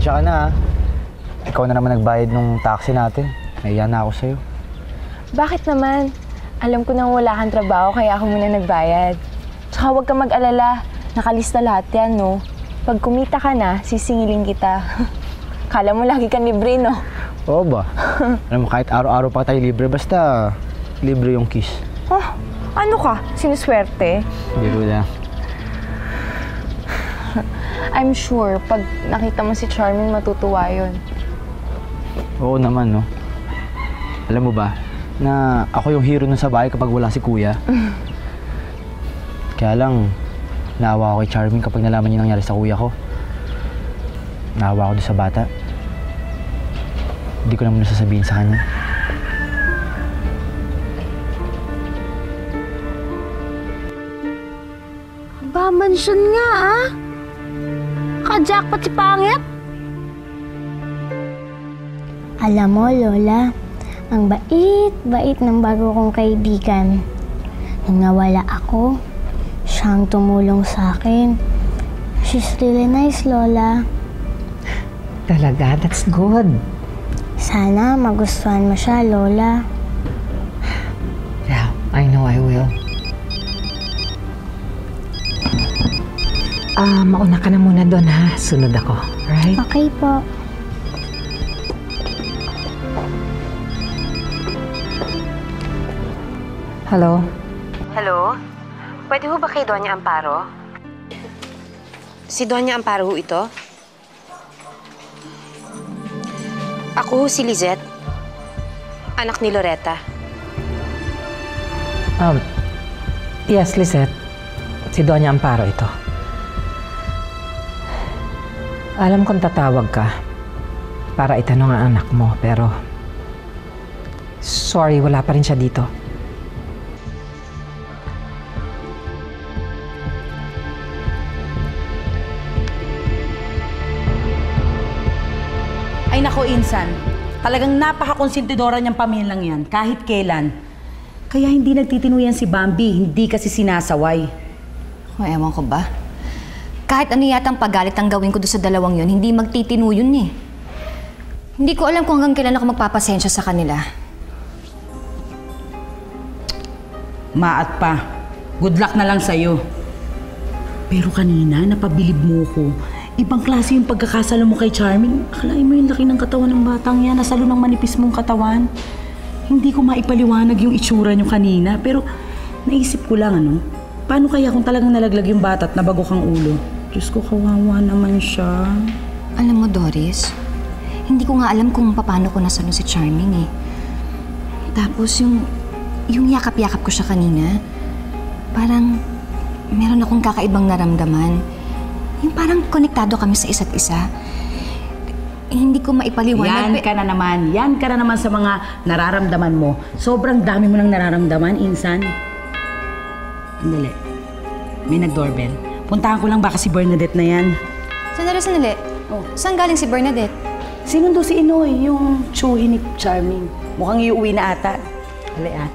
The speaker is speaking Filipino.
Pasensya ka na ha. Ikaw na naman nagbayad nung taxi natin. Nahiya na ako sa'yo. Bakit naman? Alam ko nang wala kang trabaho kaya ako muna nagbayad. Tsaka huwag ka mag-alala. Nakalista lahat yan, no? Pag kumita ka na, sisingilin kita. Kala mo lagi kang libre, no? Oo ba? Alam mo, kahit araw-araw pa tayo libre, basta libre yung kiss. Oh, ano ka? Sinuswerte? Biro lang. I'm sure, pag nakita mo si Charming, matutuwa yun. Oo naman, no? Alam mo ba, na ako yung hero nun sa bahay kapag wala si Kuya. Kaya lang, naawa ako kay Charming kapag nalaman niya nangyari sa kuya ko. Naawa ako doon sa bata. Hindi ko naman nasasabihin sa kanya. Ba, mansyon nga ah. Ka-jackpot si Pangit. Alam mo, Lola, ang bait-bait ng bago kong kaibigan. Nung nawala ako, siyang tumulong sa akin. She's really nice, Lola. Talaga? That's good. Sana magustuhan mo siya, Lola. Yeah, I know I will. Mauna ka na muna doon ha. Sunod ako. Right? Okay po. Hello? Hello? Pwede ho ba kay Doña Amparo? Si Doña Amparo ho ito? Ako ho si Lizette. Anak ni Loretta. Yes, Lizette. Si Doña Amparo ito. Alam kong tatawag ka para itanong ang anak mo, pero sorry, wala pa rin siya dito. Ay nako, Insan. Talagang napaka-konsentidora niyang pamilyang yan, kahit kailan. Kaya hindi nagtitinuyan si Bambi, hindi kasi sinasaway. Oh, ewan ko ba? Kahit ano yatang pagalit ang gawin ko doon sa dalawang yun, hindi magtitinu yun eh. Hindi ko alam kung hanggang kailan ako magpapasensya sa kanila. Maat pa. Good luck na lang sa'yo. Pero kanina, napabilib mo ko. Ibang klase yung pagkakasalo mo kay Charming. Akalain mo yung laki ng katawan ng batang yan. Nasalo ng manipis mong katawan. Hindi ko maipaliwanag yung itsura niyo kanina. Pero naisip ko lang, ano? Paano kaya kung talagang nalaglag yung bata at nabagok ang ulo? Diyos ko, kawawa naman siya. Alam mo, Doris, hindi ko nga alam kung paano ko nasalo si Charming eh. Tapos yung yakap-yakap ko siya kanina, parang meron akong kakaibang naramdaman. Yung parang konektado kami sa isa't isa. Hindi ko maipaliwanag. Yan ka na naman sa mga nararamdaman mo. Sobrang dami mo nang nararamdaman, Insan. Sandali. May nag-doorbell. Puntahan ko lang baka si Bernadette na yan. Sandali. Oh. Saan galing si Bernadette? Sinundo si Inoy, yung tsuhin ni Charming. Mukhang iuwi na ata. Dali ah.